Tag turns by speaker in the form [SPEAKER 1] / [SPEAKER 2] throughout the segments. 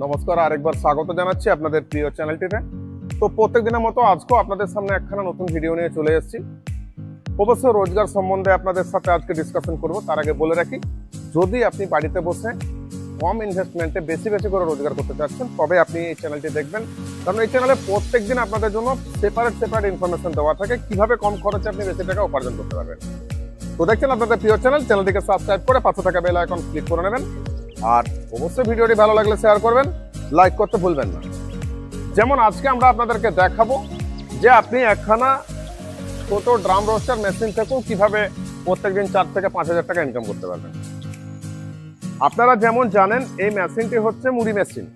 [SPEAKER 1] নমস্কার, আরেকবার স্বাগত জানাচ্ছি আপনাদের প্রিয় চ্যানেলটিতে। তো প্রত্যেক দিনের মতো আজকেও আপনাদের সামনে একখানা নতুন ভিডিও নিয়ে চলে এসেছি। অবশ্য রোজগার সম্বন্ধে আপনাদের সাথে আজকে ডিসকাশন করব। তার আগে বলে রাখি, যদি আপনি বাড়িতে বসে কম ইনভেস্টমেন্টে বেশি বেশি করে রোজগার করতে চাচ্ছেন, তবে আপনি এই চ্যানেলটি দেখবেন। কারণ এই চ্যানেলে প্রত্যেক দিন আপনাদের জন্য সেপারেট ইনফরমেশন দেওয়া থাকে কিভাবে কম খরচে আপনি বেশি টাকা উপার্জন করতে পারবেন। তো দেখছেন আপনাদের প্রিয় চ্যানেলটিকে সাবস্ক্রাইব করে পাশে থাকা বেল আইকন ক্লিক করে নেবেন। আর অবশ্যই ভিডিওটি ভালো লাগলে শেয়ার করবেন, লাইক করতে ভুলবেন না। যেমন আজকে আমরা আপনাদেরকে দেখাবো যে আপনি একখানা ছোট ড্রাম রোস্টার মেশিন থেকেও কিভাবে প্রত্যেকদিন 4 থেকে 5,000 টাকা ইনকাম করতে পারবেন। আপনারা যেমন জানেন, এই মেশিনটি হচ্ছে মুড়ি মেশিন।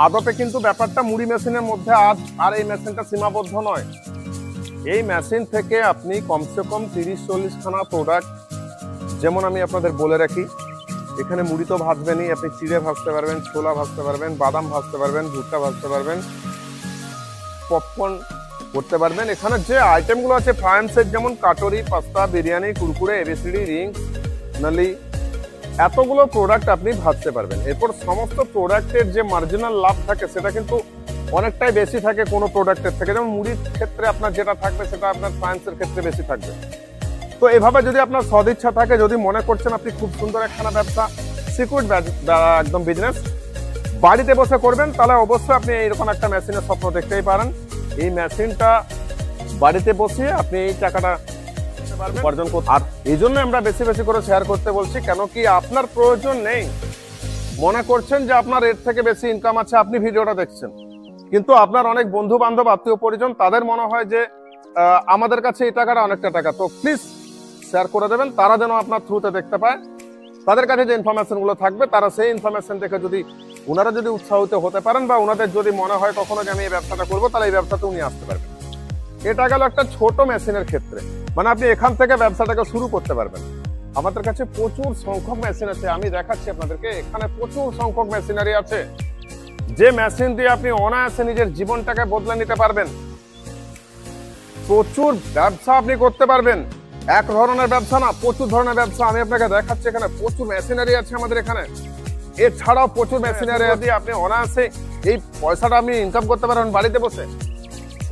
[SPEAKER 1] আদপে কিন্তু ব্যাপারটা মুড়ি মেশিনের মধ্যে আর এই মেশিনটা সীমাবদ্ধ নয়। এই মেশিন থেকে আপনি কমসে কম 30-40 খানা প্রোডাক্ট, যেমন আমি আপনাদের বলে রাখি, এখানে মুড়ি তো ভাজবেনই, আপনি চিড়ে ভাজতে পারবেন, ছোলা ভাজতে পারবেন, বাদাম ভাজতে পারবেন, ভুট্টা ভাজতে পারবেন, পপকর্ন করতে পারবেন। এখানে যে আইটেমগুলো আছে ফ্রান্সের, যেমন কাটরি, pasta, biryani, Kurkure, ABCD, rings, নালি, এতগুলো প্রোডাক্ট আপনি ভাজতে পারবেন। এরপর সমস্ত প্রোডাক্টের যে মার্জিনাল লাভ থাকে সেটা কিন্তু অনেকটাই বেশি থাকে কোনো প্রোডাক্টের থেকে। যেমন মুড়ির ক্ষেত্রে আপনার যেটা থাকবে সেটা আপনার ফ্রান্সের ক্ষেত্রে বেশি থাকবে। তো এভাবে যদি আপনার সদিচ্ছা থাকে, যদি মনে করছেন আপনি খুব সুন্দর একখানা ব্যবসা, সিকিউর একদম বিজনেস বাড়িতে বসে করবেন, তাহলে অবশ্যই আপনি এইরকম একটা মেশিনের স্বপ্ন দেখতেই পারেন। এই মেশিনটা বাড়িতে বসিয়ে আপনি এই টাকাটা উপার্জন করতে। আর এই জন্য আমরা বেশি বেশি করে শেয়ার করতে বলছি, কেন কি আপনার প্রয়োজন নেই, মনে করছেন যে আপনার এর থেকে বেশি ইনকাম আছে, আপনি ভিডিওটা দেখছেন, কিন্তু আপনার অনেক বন্ধু বান্ধব, আত্মীয় পরিজন, তাদের মনে হয় যে আমাদের কাছে এই টাকাটা অনেকটা টাকা। তো প্লিজ শেয়ার করে দেবেন, তারা যেন আপনার থ্রুতে দেখতে পায়। তাদের কাছে যে ইনফরমেশন গুলো থাকবে, তারা সেই ইনফরমেশন দেখে ওনারা যদি উৎসাহিত হতে পারেন, বা ওনাদের যদি মনে হয় কখনো যে আমি এই ব্যবসাটা করবো, তাহলে এই ব্যবসাতে উনি আসতে পারবেন। এটা গেল একটা ছোট মেশিনের ক্ষেত্রে, মানে আপনি এখান থেকে ব্যবসাটাকে শুরু করতে পারবেন। আমাদের কাছে প্রচুর সংখ্যক মেশিন আছে, আমি দেখাচ্ছি আপনাদেরকে। এখানে প্রচুর সংখ্যক মেশিনারি আছে, যে মেশিন দিয়ে আপনি অনায়াসে নিজের জীবনটাকে বদলে নিতে পারবেন। প্রচুর ব্যবসা আপনি করতে পারবেন, এক ধরনের ব্যবসা না, প্রচুর ধরনের ব্যবসা আমি আপনাকে দেখাচ্ছি। এখানে প্রচুর মেশিনারি আছে আমাদের এখানে। এছাড়াও প্রচুর মেশিনারি দিয়ে আপনি অনায়াসে এই পয়সাটা আপনি ইনকাম করতে পারবেন বাড়িতে বসে।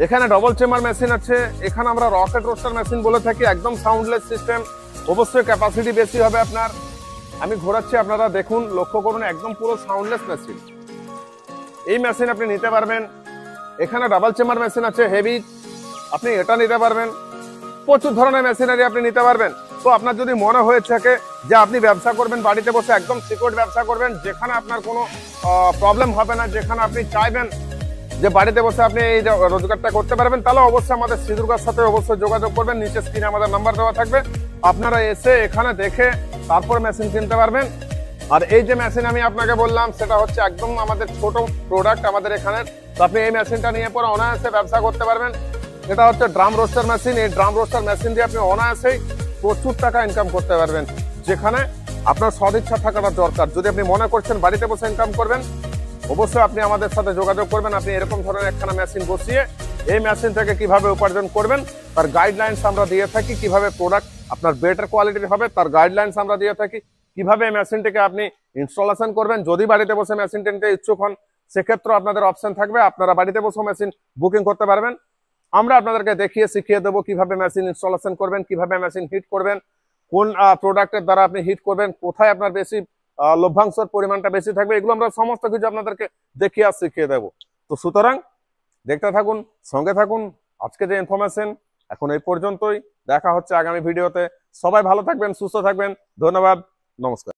[SPEAKER 1] এখানে ডবল চেম্বার মেশিন আছে, এখানে আমরা রকেট রোস্টার মেশিন বলে থাকি, একদম সাউন্ডলেস সিস্টেম, অবশ্যই ক্যাপাসিটি বেশি হবে আপনার। আমি ঘোরাচ্ছি, আপনারা দেখুন, লক্ষ্য করুন, একদম পুরো সাউন্ডলেস মেশিন। এই মেশিন আপনি নিতে পারবেন। এখানে ডাবল চেম্বার মেশিন আছে হেভি, আপনি এটা নিতে পারবেন। প্রচুর ধরনের মেশিনারি আপনি নিতে পারবেন। তো আপনার যদি মনে হয়ে থাকে যে আপনি ব্যবসা করবেন বাড়িতে বসে, একদম সিকিউর ব্যবসা করবেন, যেখানে আপনার কোনো প্রবলেম হবে না, যেখানে আপনি চাইবেন যে বাড়িতে বসে আপনি এই রোজগারটা করতে পারবেন, তাহলে অবশ্যই আমাদের সিজুরকার সাথে অবশ্যই যোগাযোগ করবেন। নিচে স্ক্রিনে আমাদের নাম্বার দেওয়া থাকবে, আপনারা এসে এখানে দেখে তারপর মেশিন কিনতে পারবেন। আর এই যে মেশিন আমি আপনাকে বললাম, সেটা হচ্ছে একদম আমাদের ছোট প্রোডাক্ট আমাদের এখানে। তো আপনি এই মেশিনটা নিয়ে পরে অনায়াসে ব্যবসা করতে পারবেন। এটা হচ্ছে ড্রাম রোস্টার মেশিন। এই ড্রাম রোস্টার মেশিন দিয়ে আপনি অনায়াসেই প্রচুর টাকা ইনকাম করতে পারবেন, যেখানে আপনার সদিচ্ছা থাকাটা দরকার। যদি আপনি মনে করছেন বাড়িতে বসে ইনকাম করবেন, অবশ্যই আপনি আমাদের সাথে যোগাযোগ করবেন। আপনি এরকম ধরনের একখানা মেশিন বসিয়ে এই মেশিন থেকে কিভাবে উপার্জন করবেন তার গাইডলাইন্স আমরা দিয়ে থাকি। কিভাবে প্রোডাক্ট আপনার বেটার কোয়ালিটির হবে তার গাইডলাইন্স আমরা দিয়ে থাকি। কিভাবে এই মেশিনটিকে আপনি ইনস্টলেশন করবেন, যদি বাড়িতে বসে মেশিনটি নিতে ইচ্ছুক হন, সেক্ষেত্রে আপনাদের অপশন থাকবে, আপনারা বাড়িতে বসে মেশিন বুকিং করতে পারবেন। আমরা আপনাদেরকে দেখিয়ে শিখিয়ে দেবো কিভাবে মেশিন ইনস্টলেশন করবেন, কিভাবে মেশিন হিট করবেন, কোন প্রোডাক্টের দ্বারা আপনি হিট করবেন, কোথায় আপনার বেশি লভ্যাংশের পরিমাণটা বেশি থাকবে, এগুলো আমরা সমস্ত কিছু আপনাদেরকে দেখিয়ে আর শিখিয়ে দেবো। তো সুতরাং দেখতে থাকুন, সঙ্গে থাকুন। আজকে যে ইনফরমেশন এখন এই পর্যন্তই, দেখা হচ্ছে আগামী ভিডিওতে। সবাই ভালো থাকবেন, সুস্থ থাকবেন, ধন্যবাদ, নমস্কার।